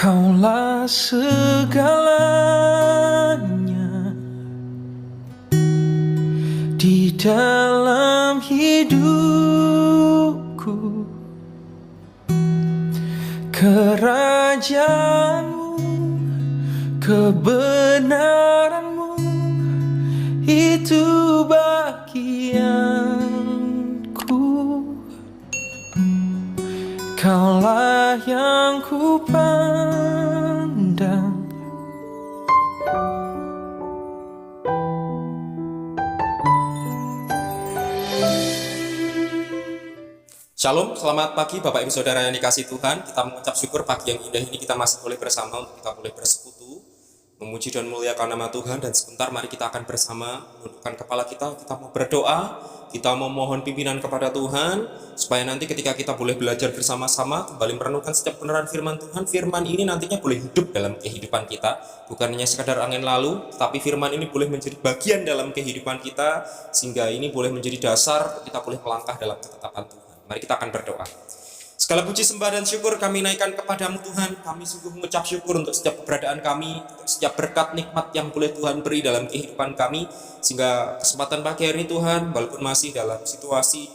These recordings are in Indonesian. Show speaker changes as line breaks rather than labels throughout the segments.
Kaulah segalanya di dalam hidupku. Kerajaanmu, kebenaranmu, itu bagianku. Kaulah yang ku pandang.
Shalom, selamat pagi Bapak Ibu Saudara yang dikasihi Tuhan. Kita mengucap syukur pagi yang indah ini kita masih boleh bersama untuk kita boleh bersekutu, memuji dan memuliakan nama Tuhan. Dan sebentar mari kita akan bersama menundukkan kepala kita mau berdoa, kita mau mohon pimpinan kepada Tuhan, supaya nanti ketika kita boleh belajar bersama-sama, kembali merenungkan setiap kebenaran firman Tuhan, firman ini nantinya boleh hidup dalam kehidupan kita, bukan hanya sekadar angin lalu, tetapi firman ini boleh menjadi bagian dalam kehidupan kita, sehingga ini boleh menjadi dasar kita boleh melangkah dalam ketetapan Tuhan. Mari kita akan berdoa. Segala puji sembah dan syukur kami naikkan kepadamu Tuhan. Kami sungguh mengucap syukur untuk setiap keberadaan kami, untuk setiap berkat nikmat yang boleh Tuhan beri dalam kehidupan kami. Sehingga kesempatan pagi hari ini Tuhan, walaupun masih dalam situasi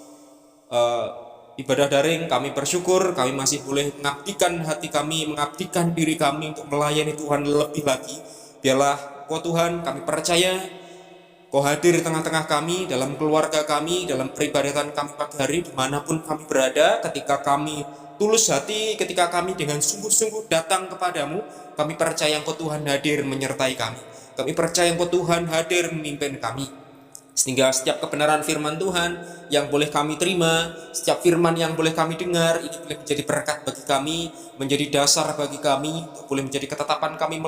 ibadah daring, kami bersyukur kami masih boleh mengabdikan hati kami, mengabdikan diri kami untuk melayani Tuhan lebih lagi. Biarlah Kau Tuhan, kami percaya Kau hadir di tengah-tengah kami, dalam keluarga kami, dalam peribadatan kami pagi hari, dimanapun kami berada, ketika kami tulus hati, ketika kami dengan sungguh-sungguh datang kepadamu, kami percaya Engkau Tuhan hadir menyertai kami. Kami percaya Engkau Tuhan hadir memimpin kami. Sehingga setiap kebenaran firman Tuhan yang boleh kami terima, setiap firman yang boleh kami dengar, ini boleh menjadi berkat bagi kami, menjadi dasar bagi kami, boleh menjadi ketetapan kami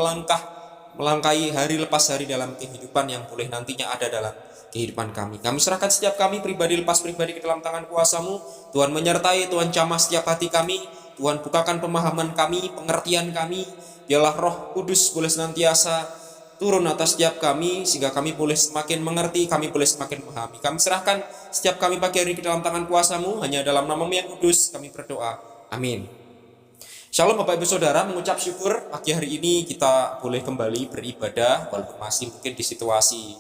melangkahi hari lepas hari dalam kehidupan yang boleh nantinya ada dalam kehidupan kami. Kami serahkan setiap kami pribadi lepas pribadi ke dalam tangan kuasa-Mu. Tuhan menyertai, Tuhan jamah setiap hati kami. Tuhan bukakan pemahaman kami, pengertian kami. Biarlah Roh Kudus boleh senantiasa turun atas setiap kami, sehingga kami boleh semakin mengerti, kami boleh semakin memahami. Kami serahkan setiap kami pagi hari ke dalam tangan kuasa-Mu. Hanya dalam nama-Mu yang kudus kami berdoa. Amin. Shalom Bapak Ibu Saudara, mengucap syukur pagi hari ini kita boleh kembali beribadah walaupun masih mungkin di situasi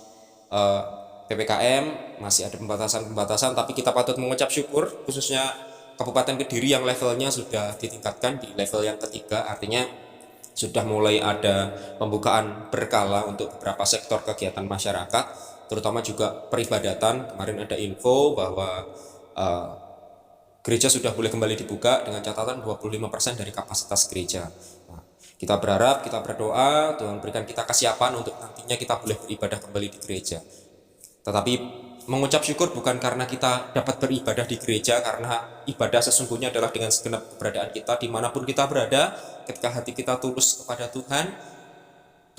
PPKM, masih ada pembatasan-pembatasan, tapi kita patut mengucap syukur khususnya Kabupaten Kediri yang levelnya sudah ditingkatkan di level yang ketiga, artinya sudah mulai ada pembukaan berkala untuk beberapa sektor kegiatan masyarakat, terutama juga peribadatan. Kemarin ada info bahwa gereja sudah boleh kembali dibuka dengan catatan 25% dari kapasitas gereja. Nah, kita berharap, kita berdoa, Tuhan berikan kita kesiapan untuk nantinya kita boleh beribadah kembali di gereja. Tetapi mengucap syukur bukan karena kita dapat beribadah di gereja, karena ibadah sesungguhnya adalah dengan segenap keberadaan kita, dimanapun kita berada, ketika hati kita tulus kepada Tuhan,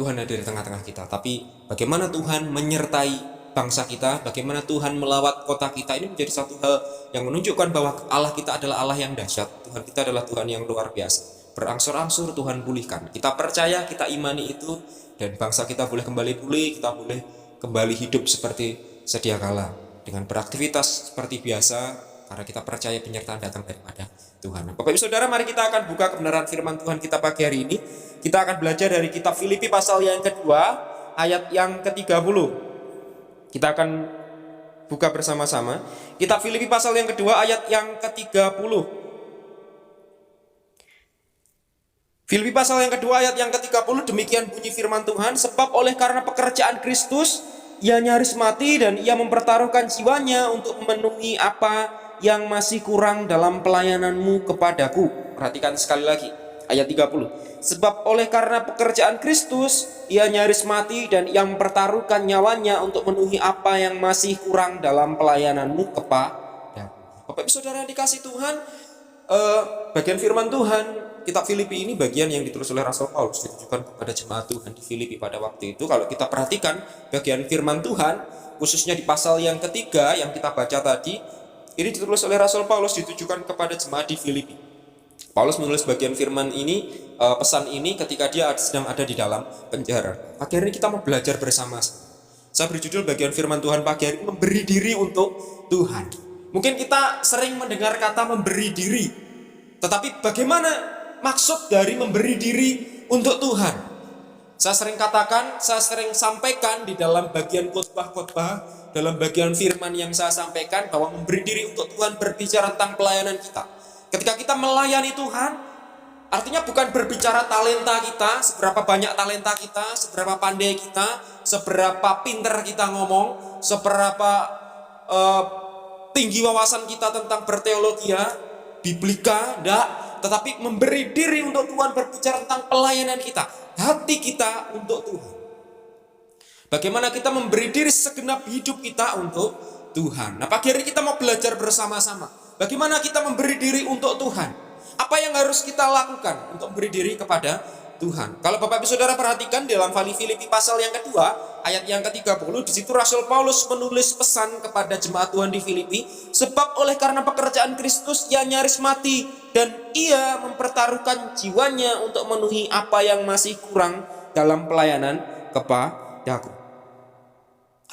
Tuhan ada di tengah-tengah kita. Tapi bagaimana Tuhan menyertai bangsa kita, bagaimana Tuhan melawat kota kita, ini menjadi satu hal yang menunjukkan bahwa Allah kita adalah Allah yang dahsyat. Tuhan kita adalah Tuhan yang luar biasa. Berangsur-angsur Tuhan pulihkan. Kita percaya, kita imani itu, dan bangsa kita boleh kembali pulih, kita boleh kembali hidup seperti sedia kala, dengan beraktivitas seperti biasa, karena kita percaya penyertaan datang daripada Tuhan. Bapak Ibu Saudara, mari kita akan buka kebenaran firman Tuhan kita pagi hari ini. Kita akan belajar dari kitab Filipi pasal yang kedua, ayat yang ke-30. Kita akan buka bersama-sama. Kitab Filipi pasal yang kedua ayat yang ke-30. Filipi pasal yang kedua ayat yang ke-30, demikian bunyi firman Tuhan, sebab oleh karena pekerjaan Kristus, ia nyaris mati dan ia mempertaruhkan jiwanya untuk memenuhi apa yang masih kurang dalam pelayananmu kepadaku. Perhatikan sekali lagi, ayat 30. Sebab oleh karena pekerjaan Kristus, ia nyaris mati dan ia mempertaruhkan nyawanya untuk memenuhi apa yang masih kurang dalam pelayananmu kepada. Bapak Ibu Saudara yang dikasih Tuhan, bagian firman Tuhan kitab Filipi ini bagian yang ditulis oleh Rasul Paulus, ditujukan kepada jemaat Tuhan di Filipi pada waktu itu. Kalau kita perhatikan bagian firman Tuhan, khususnya di pasal yang ketiga yang kita baca tadi, ini ditulis oleh Rasul Paulus, ditujukan kepada jemaat di Filipi. Paulus menulis bagian firman ini, pesan ini ketika dia sedang ada di dalam penjara. Pagi hari ini kita mau belajar bersama. Saya berjudul bagian firman Tuhan pagi hari ini, memberi diri untuk Tuhan. Mungkin kita sering mendengar kata memberi diri, tetapi bagaimana maksud dari memberi diri untuk Tuhan? Saya sering sampaikan di dalam bagian khotbah-khotbah, dalam bagian firman yang saya sampaikan, bahwa memberi diri untuk Tuhan berbicara tentang pelayanan kita. Ketika kita melayani Tuhan, artinya bukan berbicara talenta kita, seberapa banyak talenta kita, seberapa pandai kita, seberapa pinter kita ngomong, seberapa tinggi wawasan kita tentang berteologia, biblika, enggak. Tetapi memberi diri untuk Tuhan, berbicara tentang pelayanan kita, hati kita untuk Tuhan. Bagaimana kita memberi diri segenap hidup kita untuk Tuhan. Nah, pagi hari kita mau belajar bersama-sama. Bagaimana kita memberi diri untuk Tuhan. Apa yang harus kita lakukan untuk memberi diri kepada Tuhan. Kalau Bapak Ibu Saudara perhatikan dalam Filipi pasal yang kedua, ayat yang ke-30, di situ Rasul Paulus menulis pesan kepada jemaat Tuhan di Filipi, sebab oleh karena pekerjaan Kristus ia nyaris mati dan ia mempertaruhkan jiwanya untuk memenuhi apa yang masih kurang dalam pelayanan kepadaku.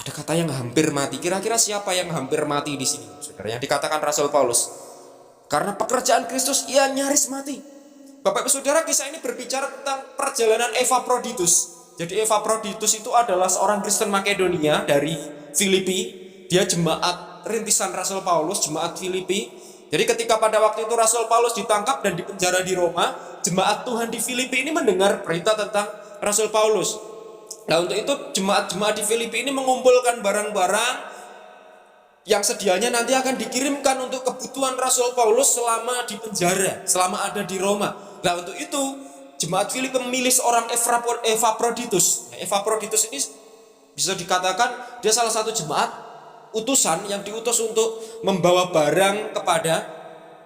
Ada kata yang hampir mati. Kira-kira siapa yang hampir mati di sini, Saudara? Yang dikatakan Rasul Paulus, karena pekerjaan Kristus ia nyaris mati. Bapak Ibu Saudara, kisah ini berbicara tentang perjalanan Epaphroditus. Jadi Epaphroditus itu adalah seorang Kristen Makedonia dari Filipi. Dia jemaat rintisan Rasul Paulus, jemaat Filipi. Jadi ketika pada waktu itu Rasul Paulus ditangkap dan dipenjara di Roma, jemaat Tuhan di Filipi ini mendengar berita tentang Rasul Paulus. Nah, untuk itu jemaat-jemaat di Filipi ini mengumpulkan barang-barang yang sedianya nanti akan dikirimkan untuk kebutuhan Rasul Paulus selama di penjara, selama ada di Roma. Nah, untuk itu jemaat Filipi memilih seorang Epaphroditus. Epaphroditus ini bisa dikatakan dia salah satu jemaat utusan yang diutus untuk membawa barang kepada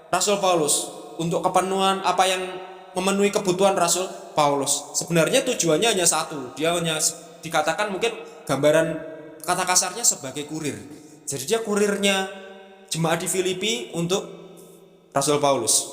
Rasul Paulus untuk kepenuhan apa yang memenuhi kebutuhan Rasul Paulus. Sebenarnya tujuannya hanya satu, dia hanya dikatakan mungkin gambaran kata kasarnya sebagai kurir. Jadi dia kurirnya jemaat di Filipi untuk Rasul Paulus.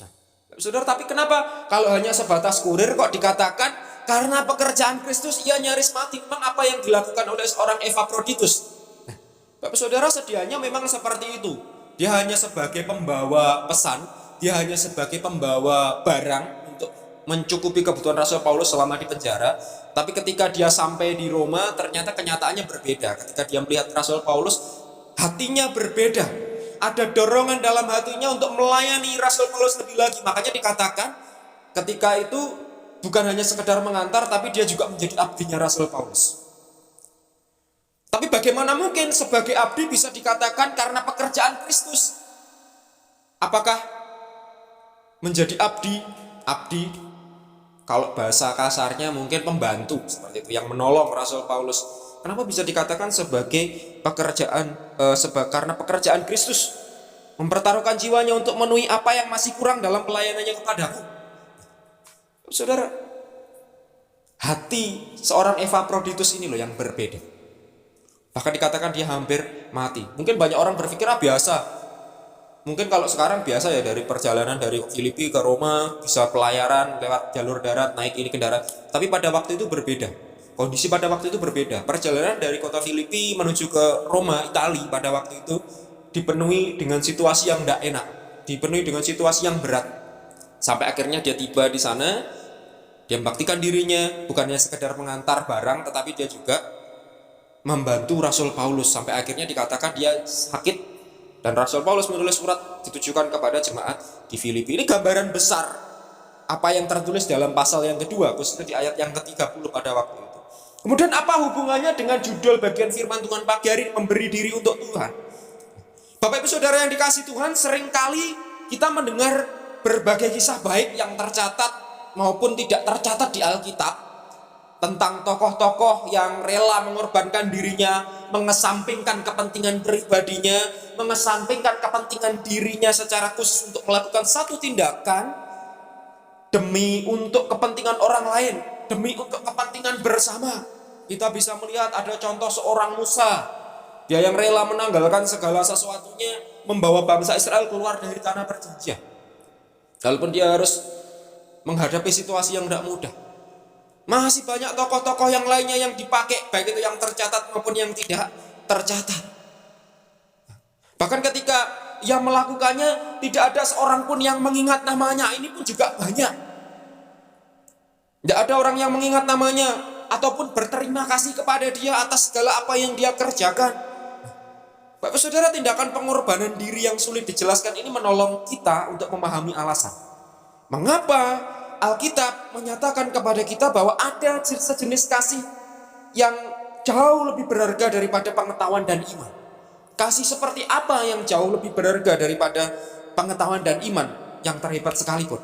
Nah, Saudara, tapi kenapa kalau hanya sebatas kurir kok dikatakan karena pekerjaan Kristus ia nyaris mati? Memang apa yang dilakukan oleh seorang Epaphroditus? Nah, Bapak Saudara, sedianya memang seperti itu. Dia hanya sebagai pembawa pesan, dia hanya sebagai pembawa barang untuk mencukupi kebutuhan Rasul Paulus selama di penjara. Tapi ketika dia sampai di Roma, ternyata kenyataannya berbeda. Ketika dia melihat Rasul Paulus, hatinya berbeda. Ada dorongan dalam hatinya untuk melayani Rasul Paulus lebih lagi. Makanya dikatakan ketika itu bukan hanya sekedar mengantar, tapi dia juga menjadi abdinya Rasul Paulus. Tapi bagaimana mungkin sebagai abdi bisa dikatakan karena pekerjaan Kristus? Apakah menjadi abdi kalau bahasa kasarnya mungkin pembantu seperti itu yang menolong Rasul Paulus? Kenapa bisa dikatakan sebagai pekerjaan karena pekerjaan Kristus mempertaruhkan jiwanya untuk memenuhi apa yang masih kurang dalam pelayanannya kepadaku? Saudara, hati seorang Epaphroditus ini loh yang berbeda. Bahkan dikatakan dia hampir mati. Mungkin banyak orang berpikir biasa. Mungkin kalau sekarang biasa ya, dari perjalanan dari Filipi ke Roma bisa pelayaran lewat jalur darat, naik ini kendaraan. Tapi pada waktu itu berbeda. Kondisi pada waktu itu berbeda. Perjalanan dari kota Filipi menuju ke Roma, Italia pada waktu itu dipenuhi dengan situasi yang tidak enak, dipenuhi dengan situasi yang berat. Sampai akhirnya dia tiba di sana, dia membaktikan dirinya bukannya sekedar mengantar barang, tetapi dia juga membantu Rasul Paulus. Sampai akhirnya dikatakan dia sakit. Dan Rasul Paulus menulis surat ditujukan kepada jemaat di Filipi. Ini gambaran besar apa yang tertulis dalam pasal yang kedua, khususnya di ayat yang ke-30 pada waktu itu. Kemudian apa hubungannya dengan judul bagian firman Tuhan pagi hari, memberi diri untuk Tuhan? Bapak Ibu Saudara yang dikasih Tuhan, seringkali kita mendengar berbagai kisah baik yang tercatat maupun tidak tercatat di Alkitab tentang tokoh-tokoh yang rela mengorbankan dirinya, mengesampingkan kepentingan pribadinya, mengesampingkan kepentingan dirinya secara khusus untuk melakukan satu tindakan demi untuk kepentingan orang lain, demi untuk kepentingan bersama. Kita bisa melihat ada contoh seorang Musa, dia yang rela menanggalkan segala sesuatunya, membawa bangsa Israel keluar dari tanah perjanjian. Walaupun dia harus menghadapi situasi yang tidak mudah. Masih banyak tokoh-tokoh yang lainnya yang dipakai, baik itu yang tercatat maupun yang tidak tercatat. Bahkan ketika yang melakukannya tidak ada seorang pun yang mengingat namanya. Ini pun juga banyak. Tidak ada orang yang mengingat namanya ataupun berterima kasih kepada dia atas segala apa yang dia kerjakan. Bapak saudara, tindakan pengorbanan diri yang sulit dijelaskan ini menolong kita untuk memahami alasan mengapa Alkitab menyatakan kepada kita bahwa ada sejenis kasih yang jauh lebih berharga daripada pengetahuan dan iman. Kasih seperti apa yang jauh lebih berharga daripada pengetahuan dan iman yang terhebat sekalipun?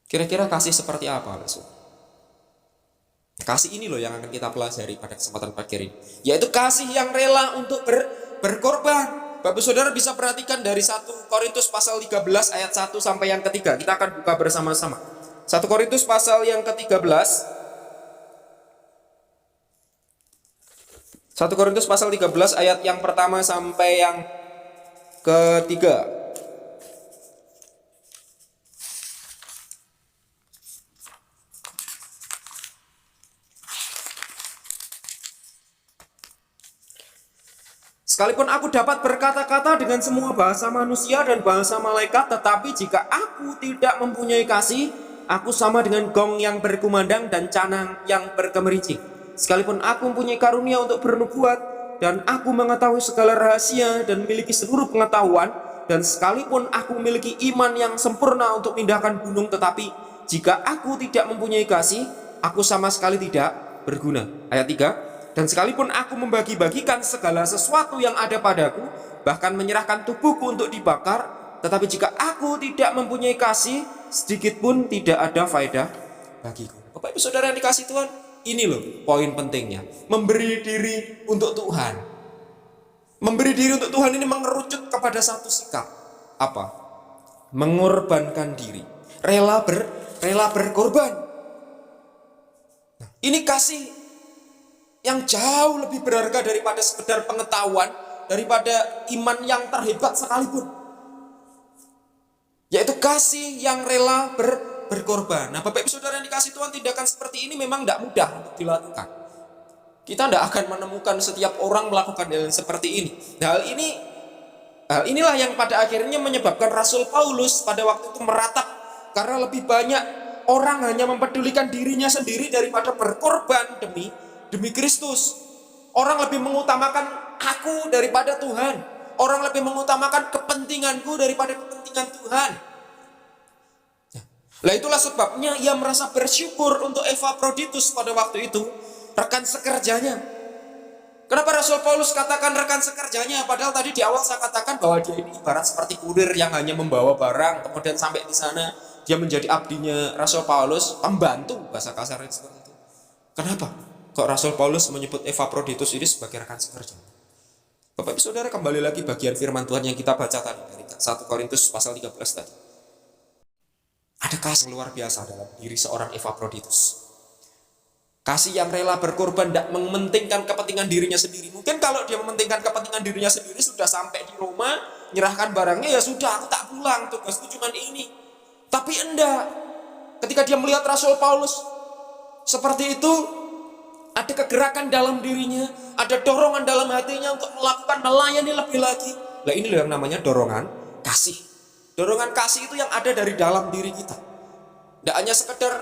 Kira-kira kasih seperti apa, Bapak? Kasih ini loh yang akan kita pelajari pada kesempatan pagi ini, yaitu kasih yang rela untuk berkorban. Bapak saudara bisa perhatikan dari 1 Korintus pasal 13 ayat 1 sampai yang ketiga. Kita akan buka bersama-sama. 1 Korintus pasal yang ke-13. 1 Korintus pasal 13 ayat yang pertama sampai yang ketiga. Sekalipun aku dapat berkata-kata dengan semua bahasa manusia dan bahasa malaikat, tetapi jika aku tidak mempunyai kasih, aku sama dengan gong yang berkumandang dan canang yang bergemerincing. Sekalipun aku mempunyai karunia untuk bernubuat, dan aku mengetahui segala rahasia dan memiliki seluruh pengetahuan, dan sekalipun aku memiliki iman yang sempurna untuk memindahkan gunung, tetapi jika aku tidak mempunyai kasih, aku sama sekali tidak berguna. Ayat 3. Dan sekalipun aku membagi-bagikan segala sesuatu yang ada padaku, bahkan menyerahkan tubuhku untuk dibakar, tetapi jika aku tidak mempunyai kasih, sedikit pun tidak ada faedah bagiku. Bapak Ibu Saudara yang dikasih Tuhan, ini loh poin pentingnya. Memberi diri untuk Tuhan. Memberi diri untuk Tuhan ini mengerucut kepada satu sikap. Apa? Mengorbankan diri. Rela berkorban. Nah, ini kasih yang jauh lebih berharga daripada sekedar pengetahuan, daripada iman yang terhebat sekalipun, yaitu kasih yang rela berkorban. Nah, Bapak Ibu Saudara yang dikasih Tuhan, tindakan seperti ini memang tidak mudah untuk dilakukan. Kita tidak akan menemukan setiap orang melakukan hal seperti ini. Nah, hal inilah yang pada akhirnya menyebabkan Rasul Paulus pada waktu itu meratap, karena lebih banyak orang hanya mempedulikan dirinya sendiri daripada berkorban demi Kristus. Orang lebih mengutamakan aku daripada Tuhan. Orang lebih mengutamakan kepentinganku daripada kepentingan Tuhan. Nah, itulah sebabnya ia merasa bersyukur untuk Epafroditus pada waktu itu, rekan sekerjanya. Kenapa Rasul Paulus katakan rekan sekerjanya? Padahal tadi di awal saya katakan bahwa dia ini ibarat seperti kurir yang hanya membawa barang, kemudian sampai di sana dia menjadi abdinya Rasul Paulus, pembantu, bahasa kasarnya seperti itu. Kenapa kok Rasul Paulus menyebut Epafroditus ini sebagai rekan sekerja? Bapak Ibu Saudara, kembali lagi bagian firman Tuhan yang kita baca tadi dari 1 Korintus pasal 13 tadi. Ada kasih luar biasa dalam diri seorang Epafroditus. Kasih yang rela berkorban, tidak mementingkan kepentingan dirinya sendiri. Mungkin kalau dia mementingkan kepentingan dirinya sendiri, sudah sampai di Roma, menyerahkan barangnya, ya sudah, aku tak pulang, tugasku cuma ini. Tapi enggak. Ketika dia melihat Rasul Paulus seperti itu, ada kegerakan dalam dirinya, ada dorongan dalam hatinya untuk melakukan, melayani lebih lagi. Nah, ini yang namanya dorongan kasih. Dorongan kasih itu yang ada dari dalam diri kita. Tidak hanya sekedar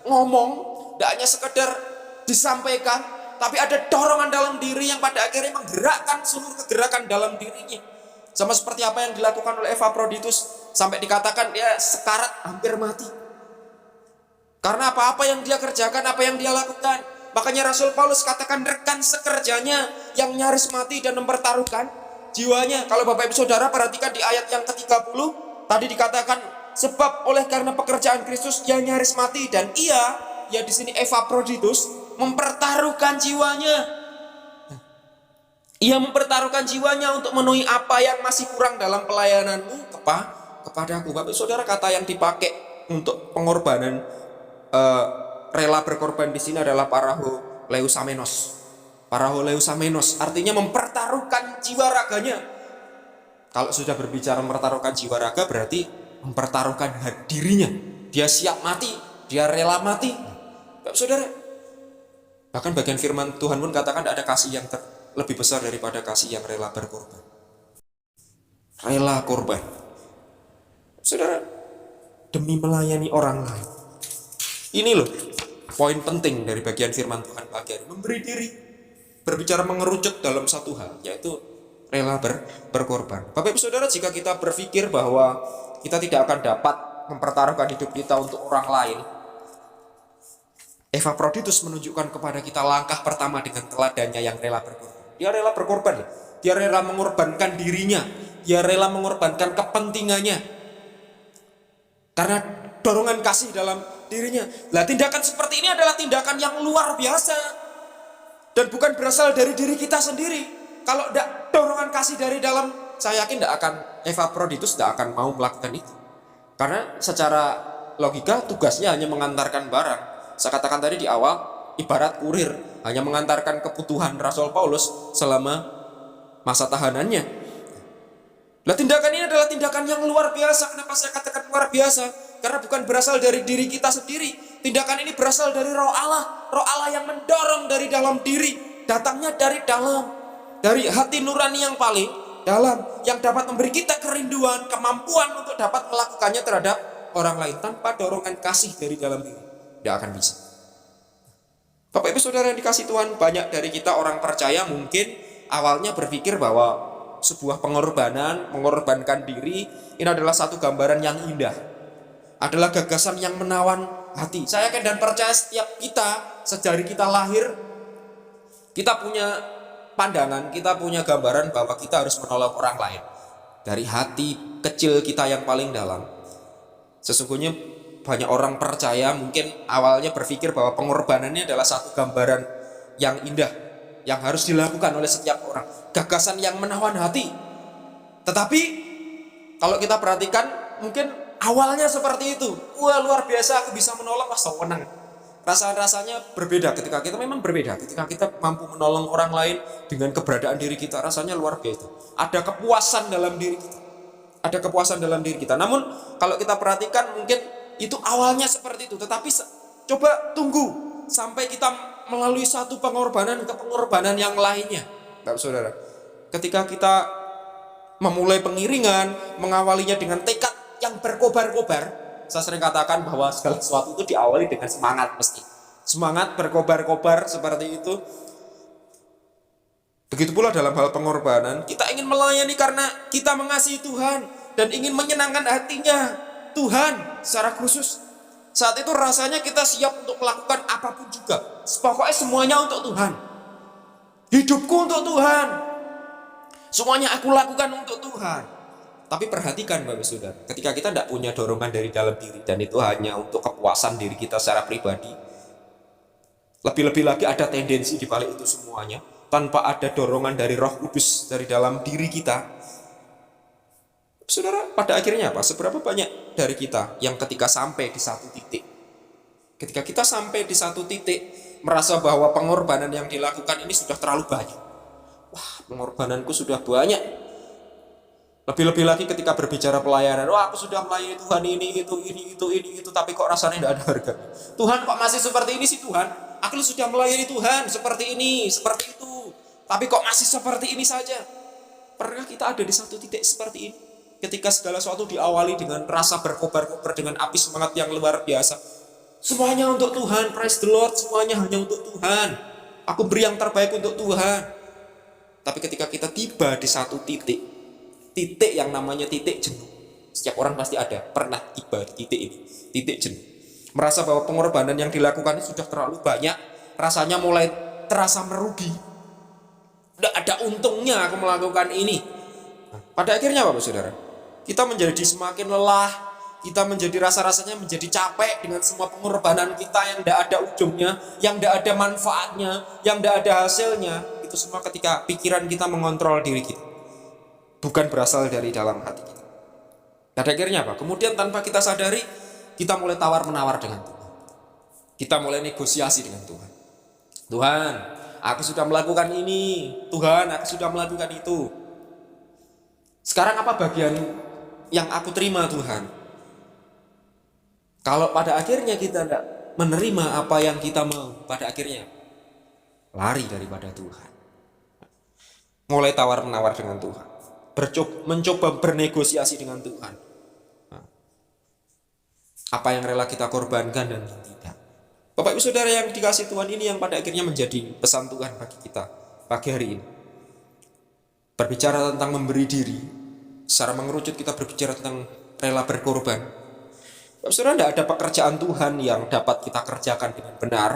ngomong, tidak hanya sekedar disampaikan, tapi ada dorongan dalam diri yang pada akhirnya menggerakkan seluruh kegerakan dalam dirinya. Sama seperti apa yang dilakukan oleh Epafroditus, sampai dikatakan dia sekarat hampir mati. Karena apa-apa yang dia kerjakan, apa yang dia lakukan. Makanya Rasul Paulus katakan rekan sekerjanya yang nyaris mati dan mempertaruhkan jiwanya. Kalau Bapak Ibu Saudara perhatikan di ayat yang ke-30, tadi dikatakan sebab oleh karena pekerjaan Kristus ia nyaris mati, dan ia, ya di sini Epafroditus, mempertaruhkan jiwanya. Ia mempertaruhkan jiwanya untuk memenuhi apa yang masih kurang dalam pelayananmu kepadaku. Bapak Saudara, kata yang dipakai untuk pengorbanan rela berkorban di sini adalah paraholeusammenos. Paraholeusammenos artinya mempertaruhkan jiwa raganya. Kalau sudah berbicara mempertaruhkan jiwa raga, berarti mempertaruhkan dirinya. Dia siap mati, dia rela mati. Bapak Saudara, bahkan bagian firman Tuhan pun katakan tidak ada kasih yang lebih besar daripada kasih yang rela berkorban. rela korban. Saudara, demi melayani orang lain. Ini loh poin penting dari bagian firman Tuhan pagi hari. Memberi diri, berbicara mengerucut dalam satu hal, yaitu rela berkorban. Bapak Ibu Saudara, jika kita berpikir bahwa kita tidak akan dapat mempertaruhkan hidup kita untuk orang lain, Epafroditus menunjukkan kepada kita langkah pertama dengan teladannya yang rela berkorban. Dia rela berkorban, dia rela mengorbankan dirinya, dia rela mengorbankan kepentingannya karena dorongan kasih dalam dirinya. Nah, tindakan seperti ini adalah tindakan yang luar biasa dan bukan berasal dari diri kita sendiri. Kalau tidak dorongan kasih dari dalam, saya yakin Epafroditus tidak akan mau melakukan itu, karena secara logika tugasnya hanya mengantarkan barang. Saya katakan tadi di awal, ibarat kurir, hanya mengantarkan kebutuhan Rasul Paulus selama masa tahanannya. Nah, tindakan ini adalah tindakan yang luar biasa. Kenapa saya katakan luar biasa? Karena bukan berasal dari diri kita sendiri. Tindakan ini berasal dari Roh Allah yang mendorong dari dalam diri. Datangnya dari dalam, dari hati nurani yang paling dalam, yang dapat memberi kita kerinduan, kemampuan untuk dapat melakukannya terhadap orang lain. Tanpa dorongan kasih dari dalam diri, tidak akan bisa. Bapak Ibu Saudara yang dikasih Tuhan, banyak dari kita orang percaya mungkin awalnya berpikir bahwa sebuah pengorbanan, mengorbankan diri, ini adalah satu gambaran yang indah, adalah gagasan yang menawan hati. Saya yakin dan percaya setiap kita, sejari kita lahir, kita punya pandangan, kita punya gambaran bahwa kita harus menolong orang lain. Dari hati kecil kita yang paling dalam. Sesungguhnya banyak orang percaya mungkin awalnya berpikir bahwa pengorbanannya adalah satu gambaran yang indah, yang harus dilakukan oleh setiap orang. Gagasan yang menawan hati. Tetapi kalau kita perhatikan, mungkin awalnya seperti itu. Wah, luar biasa, aku bisa menolong, wah senang. Rasanya berbeda ketika kita memang berbeda. Ketika kita mampu menolong orang lain dengan keberadaan diri kita, rasanya luar biasa. Ada kepuasan dalam diri kita. Ada kepuasan dalam diri kita. Namun kalau kita perhatikan mungkin itu awalnya seperti itu. Tetapi coba tunggu sampai kita melalui satu pengorbanan ke pengorbanan yang lainnya. Bapak Saudara, ketika kita memulai pengiringan, mengawalinya dengan tekad yang berkobar-kobar, saya sering katakan bahwa segala sesuatu itu diawali dengan semangat mesti. Semangat berkobar-kobar seperti itu. Begitu pula dalam hal pengorbanan, kita ingin melayani karena kita mengasihi Tuhan dan ingin menyenangkan hatinya Tuhan secara khusus. Saat itu rasanya kita siap untuk melakukan apapun juga. Pokoknya semuanya untuk Tuhan. Hidupku untuk Tuhan. Semuanya aku lakukan untuk Tuhan. Tapi perhatikan Bapak Saudara, ketika kita tidak punya dorongan dari dalam diri dan itu hanya untuk kepuasan diri kita secara pribadi, lebih-lebih lagi ada tendensi di balik itu semuanya, tanpa ada dorongan dari Roh Kudus dari dalam diri kita. Saudara, pada akhirnya apa? Seberapa banyak dari kita yang ketika sampai di satu titik, ketika kita sampai di satu titik, merasa bahwa pengorbanan yang dilakukan ini sudah terlalu banyak. Wah, pengorbananku sudah banyak. Lebih-lebih lagi ketika berbicara pelayanan, wah aku sudah melayani Tuhan ini, itu, tapi kok rasanya tidak ada harga. Tuhan kok masih seperti ini sih Tuhan? Aku sudah melayani Tuhan seperti ini, seperti itu, tapi kok masih seperti ini saja? Pernah kita ada di satu titik seperti ini? Ketika segala sesuatu diawali dengan rasa berkobar-kobar, dengan api semangat yang luar biasa. Semuanya untuk Tuhan, praise the Lord, semuanya hanya untuk Tuhan. Aku beri yang terbaik untuk Tuhan. Tapi ketika kita tiba di satu titik yang namanya titik jenuh. Setiap orang pasti ada, pernah tiba di titik ini, titik jenuh. Merasa bahwa pengorbanan yang dilakukan sudah terlalu banyak, rasanya mulai terasa merugi. Tidak ada untungnya aku melakukan ini. Pada akhirnya Bapak Saudara, kita menjadi semakin lelah, kita menjadi rasa-rasanya menjadi capek dengan semua pengorbanan kita yang tidak ada ujungnya, yang tidak ada manfaatnya, yang tidak ada hasilnya. Itu semua ketika pikiran kita mengontrol diri kita, bukan berasal dari dalam hati kita. Pada akhirnya apa? Kemudian tanpa kita sadari, kita mulai tawar-menawar dengan Tuhan. Kita mulai negosiasi dengan Tuhan. Tuhan, aku sudah melakukan ini. Tuhan, aku sudah melakukan itu. Sekarang apa bagian yang aku terima Tuhan? Kalau pada akhirnya kita tidak menerima apa yang kita mau, pada akhirnya lari daripada Tuhan. Mulai tawar-menawar dengan Tuhan. mencoba bernegosiasi dengan Tuhan. Apa yang rela kita korbankan dan yang tidak. Bapak Ibu Saudara yang dikasih Tuhan, ini yang pada akhirnya menjadi pesan Tuhan bagi kita pagi hari ini. Berbicara tentang memberi diri, secara mengerucut kita berbicara tentang rela berkorban. Bapak Saudara, tidak ada pekerjaan Tuhan yang dapat kita kerjakan dengan benar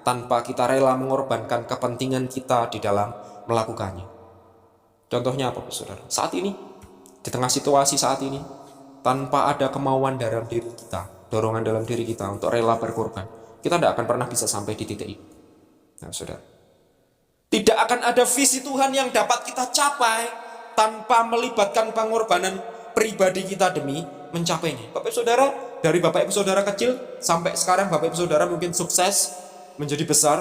tanpa kita rela mengorbankan kepentingan kita di dalam melakukannya. Contohnya apa, Bapak Saudara? Saat ini, di tengah situasi saat ini, tanpa ada kemauan dalam diri kita, dorongan dalam diri kita untuk rela berkorban, kita tidak akan pernah bisa sampai di titik ini. Nah, Saudara, tidak akan ada visi Tuhan yang dapat kita capai tanpa melibatkan pengorbanan pribadi kita demi mencapainya. Bapak Ibu Saudara, dari Bapak Ibu Saudara kecil sampai sekarang Bapak Ibu Saudara mungkin sukses menjadi besar.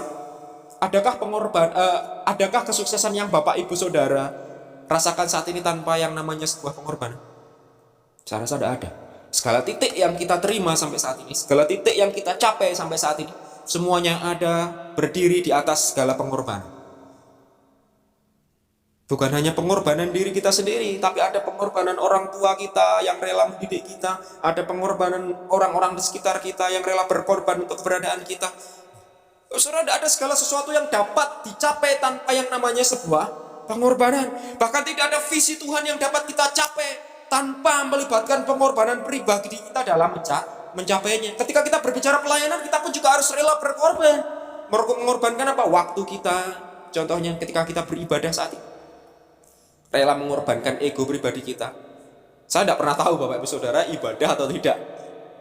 Adakah kesuksesan yang Bapak Ibu Saudara rasakan saat ini tanpa yang namanya sebuah pengorbanan? Saya rasa tidak ada. Segala titik yang kita terima sampai saat ini, segala titik yang kita capai sampai saat ini, semuanya ada berdiri di atas segala pengorbanan. Bukan hanya pengorbanan diri kita sendiri, tapi ada pengorbanan orang tua kita yang rela mendidik kita, ada pengorbanan orang-orang di sekitar kita yang rela berkorban untuk keberadaan kita. Saudara, tidak ada segala sesuatu yang dapat dicapai tanpa yang namanya sebuah pengorbanan. Bahkan tidak ada visi Tuhan yang dapat kita capai tanpa melibatkan pengorbanan pribadi kita dalam mencapainya. Ketika kita berbicara pelayanan, kita pun juga harus rela berkorban. Mengorbankan apa? Waktu kita. Contohnya ketika kita beribadah saat ini, rela mengorbankan ego pribadi kita. Saya tidak pernah tahu Bapak Ibu Saudara ibadah atau tidak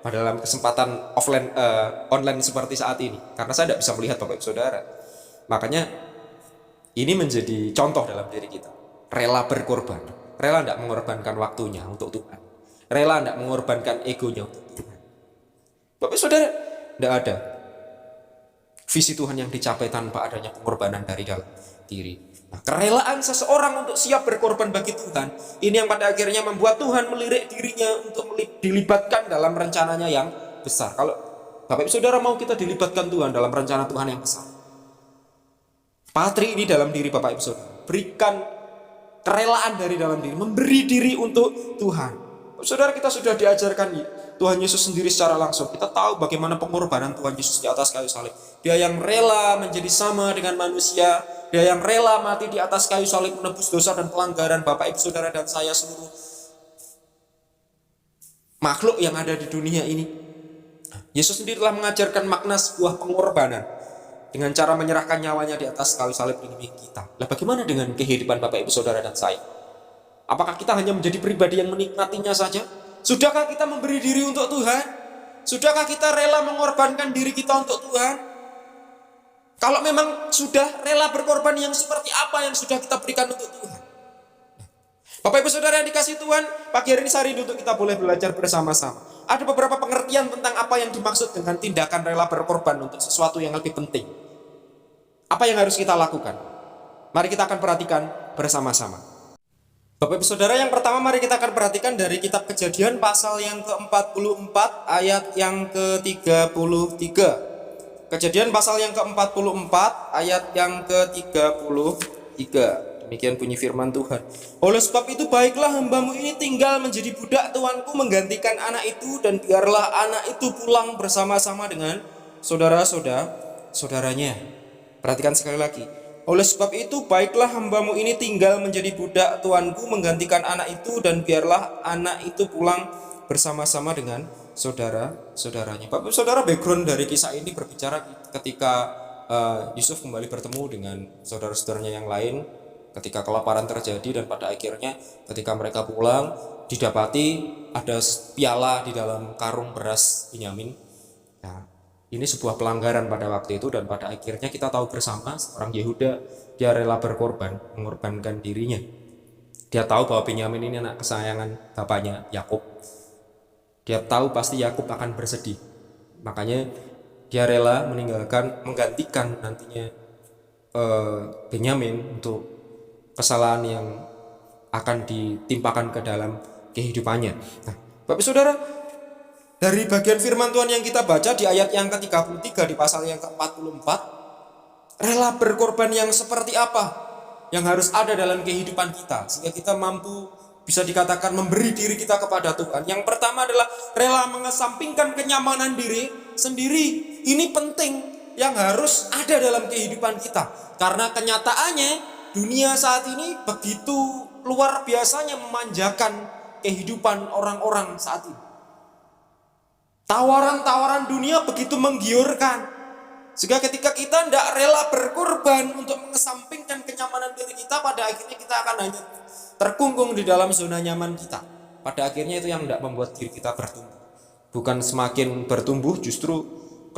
pada dalam kesempatan online seperti saat ini, karena saya tidak bisa melihat Bapak Ibu Saudara. Makanya ini menjadi contoh dalam diri kita. Rela berkorban, rela tidak mengorbankan waktunya untuk Tuhan, rela tidak mengorbankan egonya untuk Tuhan. Bapak Ibu Saudara, tidak ada visi Tuhan yang dicapai tanpa adanya pengorbanan dari dalam diri. Nah, kerelaan seseorang untuk siap berkorban bagi Tuhan, ini yang pada akhirnya membuat Tuhan melirik dirinya untuk dilibatkan dalam rencananya yang besar. Kalau Bapak Ibu Saudara mau kita dilibatkan Tuhan dalam rencana Tuhan yang besar, patri ini dalam diri Bapak Ibu Saudara, berikan kerelaan dari dalam diri, memberi diri untuk Tuhan. Saudara, kita sudah diajarkan Tuhan Yesus sendiri secara langsung. Kita tahu bagaimana pengorbanan Tuhan Yesus di atas kayu salib. Dia yang rela menjadi sama dengan manusia. Dia yang rela mati di atas kayu salib menebus dosa dan pelanggaran Bapak Ibu Saudara dan saya, seluruh makhluk yang ada di dunia ini. Yesus sendiri telah mengajarkan makna sebuah pengorbanan dengan cara menyerahkan nyawanya di atas kayu salib demi kita. Lah, bagaimana dengan kehidupan Bapak Ibu Saudara dan saya? Apakah kita hanya menjadi pribadi yang menikmatinya saja? Sudahkah kita memberi diri untuk Tuhan? Sudahkah kita rela mengorbankan diri kita untuk Tuhan? Kalau memang sudah, rela berkorban yang seperti apa yang sudah kita berikan untuk Tuhan? Bapak Ibu Saudara yang dikasih Tuhan, pagi hari ini saya rindu untuk kita boleh belajar bersama-sama. Ada beberapa pengertian tentang apa yang dimaksud dengan tindakan rela berkorban untuk sesuatu yang lebih penting. Apa yang harus kita lakukan? Mari kita akan perhatikan bersama-sama. Bapak Ibu Saudara, yang pertama mari kita akan perhatikan dari kitab Kejadian pasal yang ke-44 ayat yang ke-33. Kejadian pasal yang ke-44 ayat yang ke-33. Demikian bunyi firman Tuhan. Oleh sebab itu baiklah hambamu ini tinggal menjadi budak tuanku menggantikan anak itu, dan biarlah anak itu pulang bersama-sama dengan saudaranya. Perhatikan sekali lagi. Oleh sebab itu baiklah hambamu ini tinggal menjadi budak tuanku menggantikan anak itu, dan biarlah anak itu pulang bersama-sama dengan saudaranya. Bapak Saudara, background dari kisah ini berbicara ketika Yusuf kembali bertemu dengan saudara-saudaranya yang lain ketika kelaparan terjadi, dan pada akhirnya ketika mereka pulang didapati ada piala di dalam karung beras Benyamin. Nah, ini sebuah pelanggaran pada waktu itu, dan pada akhirnya kita tahu bersama seorang Yehuda, dia rela berkorban, mengorbankan dirinya. Dia tahu bahwa Benyamin ini anak kesayangan bapaknya Yakub. Dia tahu pasti Yakub akan bersedih. Makanya dia rela menggantikan nantinya Benyamin untuk kesalahan yang akan ditimpakan ke dalam kehidupannya. Nah, Bapak Saudara, dari bagian firman Tuhan yang kita baca di ayat yang ke-33 di pasal yang ke-44, rela berkorban yang seperti apa yang harus ada dalam kehidupan kita sehingga kita mampu bisa dikatakan memberi diri kita kepada Tuhan. Yang pertama adalah rela mengesampingkan kenyamanan diri sendiri. Ini penting yang harus ada dalam kehidupan kita. Karena kenyataannya dunia saat ini begitu luar biasanya memanjakan kehidupan orang-orang saat ini. Tawaran-tawaran dunia begitu menggiurkan. Sehingga ketika kita tidak rela berkorban untuk mengesampingkan kenyamanan diri kita, pada akhirnya kita akan hanya terkungkung di dalam zona nyaman kita. Pada akhirnya itu yang tidak membuat diri kita bertumbuh. Bukan semakin bertumbuh, justru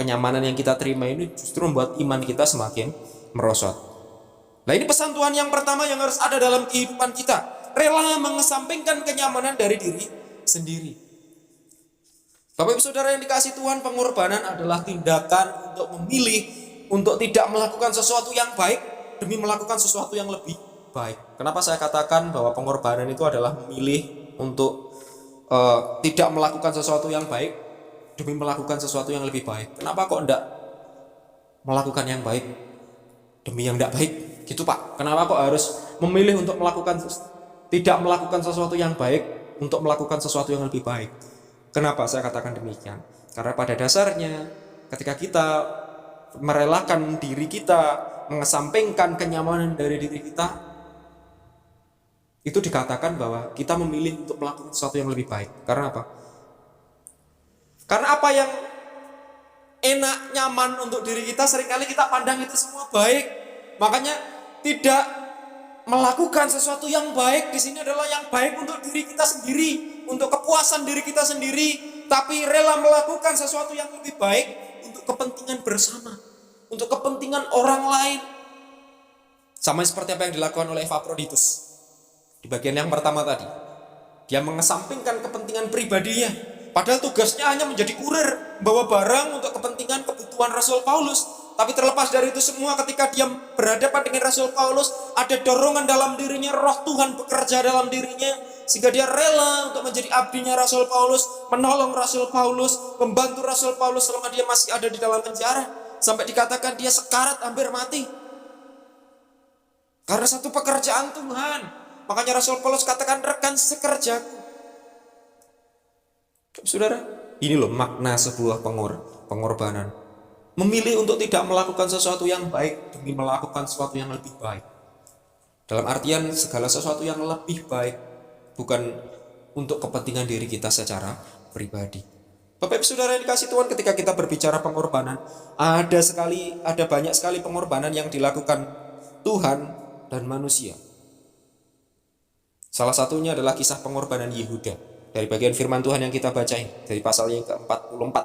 kenyamanan yang kita terima ini justru membuat iman kita semakin merosot. Nah, ini pesan Tuhan yang pertama yang harus ada dalam kehidupan kita. Rela mengesampingkan kenyamanan dari diri sendiri. Bapak Ibu Saudara yang dikasihi Tuhan, pengorbanan adalah tindakan untuk memilih untuk tidak melakukan sesuatu yang baik demi melakukan sesuatu yang lebih baik. Kenapa saya katakan bahwa pengorbanan itu adalah memilih untuk tidak melakukan sesuatu yang baik demi melakukan sesuatu yang lebih baik? Kenapa kok tidak melakukan yang baik demi yang tidak baik? Gitu Pak. Kenapa kok harus memilih untuk tidak melakukan sesuatu yang baik untuk melakukan sesuatu yang lebih baik? Kenapa saya katakan demikian? Karena pada dasarnya ketika kita merelakan diri kita, mengesampingkan kenyamanan dari diri kita, itu dikatakan bahwa kita memilih untuk melakukan sesuatu yang lebih baik. Karena apa? Karena apa yang enak, nyaman untuk diri kita, seringkali kita pandang itu semua baik. Makanya tidak melakukan sesuatu yang baik di sini adalah yang baik untuk diri kita sendiri, untuk kepuasan diri kita sendiri, tapi rela melakukan sesuatu yang lebih baik untuk kepentingan bersama, untuk kepentingan orang lain. Sama seperti apa yang dilakukan oleh Epaphroditus di bagian yang pertama tadi. Dia mengesampingkan kepentingan pribadinya, padahal tugasnya hanya menjadi kurir, bawa barang untuk kepentingan kebutuhan Rasul Paulus. Tapi terlepas dari itu semua, ketika dia berhadapan dengan Rasul Paulus, ada dorongan dalam dirinya, roh Tuhan bekerja dalam dirinya, sehingga dia rela untuk menjadi abdinya Rasul Paulus, menolong Rasul Paulus, membantu Rasul Paulus selama dia masih ada di dalam penjara, sampai dikatakan dia sekarat hampir mati karena satu pekerjaan Tuhan. Makanya Rasul Paulus katakan, rekan sekerjaku. Saudara, ini loh makna sebuah pengorbanan. Memilih untuk tidak melakukan sesuatu yang baik demi melakukan sesuatu yang lebih baik. Dalam artian segala sesuatu yang lebih baik, bukan untuk kepentingan diri kita secara pribadi. Bapak Ibu Saudara yang dikasihi Tuhan, ketika kita berbicara pengorbanan, ada banyak sekali pengorbanan yang dilakukan Tuhan dan manusia. Salah satunya adalah kisah pengorbanan Yehuda. Dari bagian firman Tuhan yang kita baca ini, dari pasal yang ke-44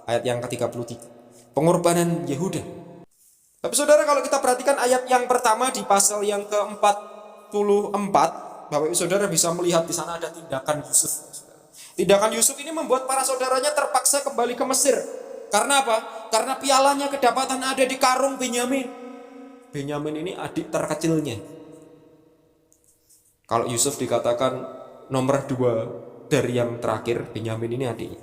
ayat yang ke-33. Pengorbanan Yehuda. Tapi saudara, kalau kita perhatikan ayat yang pertama di pasal yang ke-44, Bapak Ibu Saudara bisa melihat di sana ada tindakan Yusuf. Tindakan Yusuf ini membuat para saudaranya terpaksa kembali ke Mesir. Karena apa? Karena pialanya kedapatan ada di karung Benyamin. Benyamin ini adik terkecilnya. Kalau Yusuf dikatakan nomor 2 dari yang terakhir, Benyamin ini adiknya.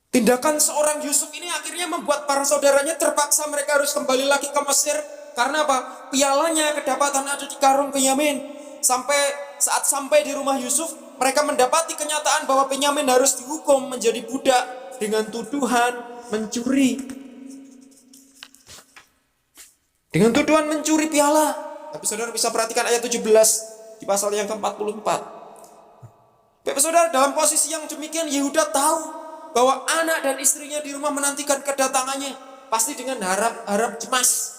Tindakan seorang Yusuf ini akhirnya membuat para saudaranya terpaksa mereka harus kembali lagi ke Mesir. Karena apa? Pialanya kedapatan ada di karung Benyamin. Saat sampai di rumah Yusuf, mereka mendapati kenyataan bahwa Benyamin harus dihukum menjadi budak dengan tuduhan mencuri. Dengan tuduhan mencuri piala. Tapi saudara bisa perhatikan ayat 17 di pasal yang ke-44. Bapak saudara, dalam posisi yang demikian Yehuda tahu bahwa anak dan istrinya di rumah menantikan kedatangannya, pasti dengan harap cemas.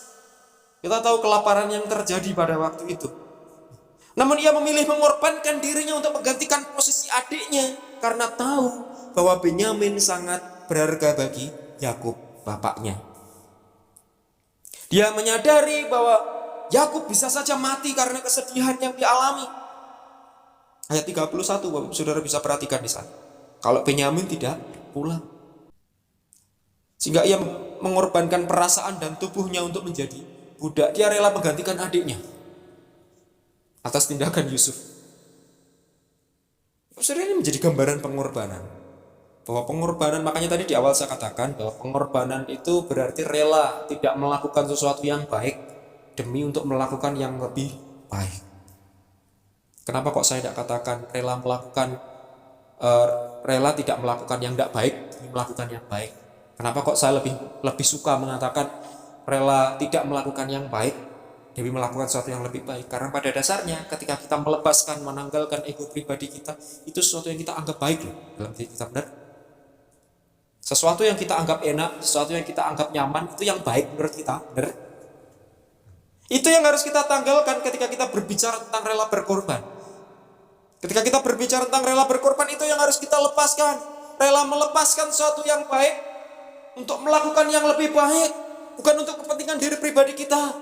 Kita tahu kelaparan yang terjadi pada waktu itu. Namun ia memilih mengorbankan dirinya untuk menggantikan posisi adiknya, karena tahu bahwa Benyamin sangat berharga bagi Yakub, bapaknya. Dia menyadari bahwa Yakub bisa saja mati karena kesedihan yang dialami. Ayat 31, Bapak Saudara bisa perhatikan di sana. Kalau Benyamin tidak pulang, sehingga ia mengorbankan perasaan dan tubuhnya untuk menjadi budak. Dia rela menggantikan adiknya atas tindakan Yusuf. Saudara, ini menjadi gambaran pengorbanan. Bahwa pengorbanan, makanya tadi di awal saya katakan bahwa pengorbanan itu berarti rela tidak melakukan sesuatu yang baik demi untuk melakukan yang lebih baik. Kenapa kok saya tidak katakan rela tidak melakukan yang tidak baik demi melakukan yang baik? Kenapa kok saya lebih suka mengatakan rela tidak melakukan yang baik demi melakukan sesuatu yang lebih baik? Karena pada dasarnya ketika kita melepaskan, menanggalkan ego pribadi kita, itu sesuatu yang kita anggap baik loh dalam diri kita, benar? Sesuatu yang kita anggap enak, sesuatu yang kita anggap nyaman, itu yang baik menurut kita, benar? Itu yang harus kita tanggalkan ketika kita berbicara tentang rela berkorban. Ketika kita berbicara tentang rela berkorban, itu yang harus kita lepaskan. Rela melepaskan sesuatu yang baik untuk melakukan yang lebih baik, bukan untuk kepentingan diri pribadi kita,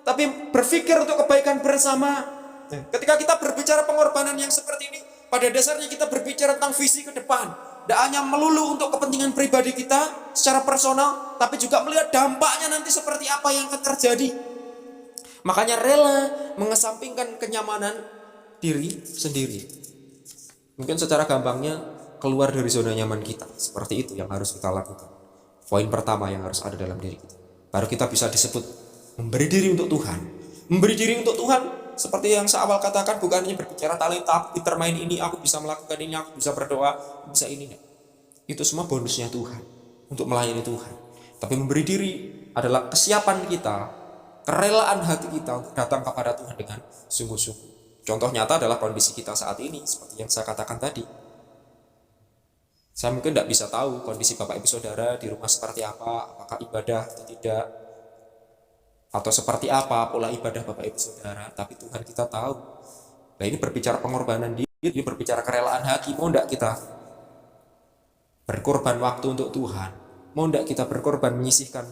tapi berpikir untuk kebaikan bersama. Ketika kita berbicara pengorbanan yang seperti ini, pada dasarnya kita berbicara tentang visi ke depan. Tidak hanya melulu untuk kepentingan pribadi kita secara personal, tapi juga melihat dampaknya nanti seperti apa yang akan terjadi. Makanya rela mengesampingkan kenyamanan diri sendiri. Mungkin secara gampangnya keluar dari zona nyaman kita. Seperti itu yang harus kita lakukan. Poin pertama yang harus ada dalam diri kita. Baru kita bisa disebut memberi diri untuk Tuhan. Memberi diri untuk Tuhan seperti yang saya awal katakan, bukan hanya berbicara talenta, aku pintar main ini, aku bisa melakukan ini, aku bisa berdoa, bisa ini. Itu semua bonusnya Tuhan untuk melayani Tuhan. Tapi memberi diri adalah kesiapan kita, kerelaan hati kita untuk datang kepada Tuhan dengan sungguh-sungguh. Contoh nyata adalah kondisi kita saat ini, seperti yang saya katakan tadi. Saya mungkin tidak bisa tahu kondisi Bapak Ibu Saudara di rumah seperti apa, apakah ibadah atau tidak, atau seperti apa pola ibadah Bapak Ibu Saudara, tapi Tuhan kita tahu. Nah, ini berbicara pengorbanan diri, ini berbicara kerelaan hati. Mau tidak kita berkorban waktu untuk Tuhan? Mau tidak kita berkorban menyisihkan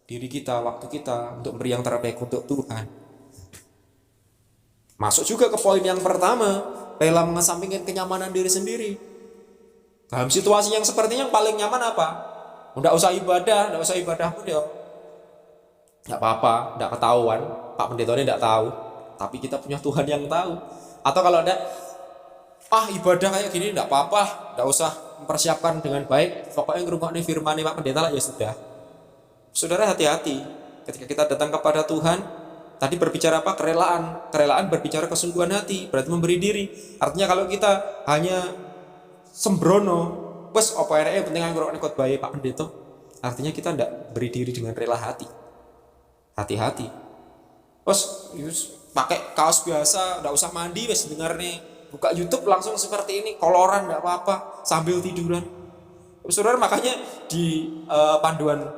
diri kita, waktu kita untuk beri yang terbaik untuk Tuhan? Masuk juga ke poin yang pertama, rela mengesampingkan kenyamanan diri sendiri. Dalam situasi yang sepertinya yang paling nyaman apa? Tidak usah ibadah pun ya tidak apa-apa, tidak ketahuan, Pak Pendetanya tidak tahu, tapi kita punya Tuhan yang tahu. Atau kalau ada, ibadah kayak gini tidak apa-apa, tidak usah mempersiapkan dengan baik, pokoknya ngerungokne firman Pak Pendeta lah ya sudah. Saudara, hati-hati ketika kita datang kepada Tuhan. Tadi berbicara apa? Kerelaan berbicara kesungguhan hati, berarti memberi diri. Artinya kalau kita hanya sembrono, wes apa yang penting ngrungokne khotbah Pak Pendeta, artinya kita tidak beri diri dengan rela hati. Hati-hati. Terus pakai kaos biasa, enggak usah mandi wes dengar nih, buka YouTube langsung seperti ini, koloran enggak apa-apa sambil tiduran. Saudara, makanya di panduan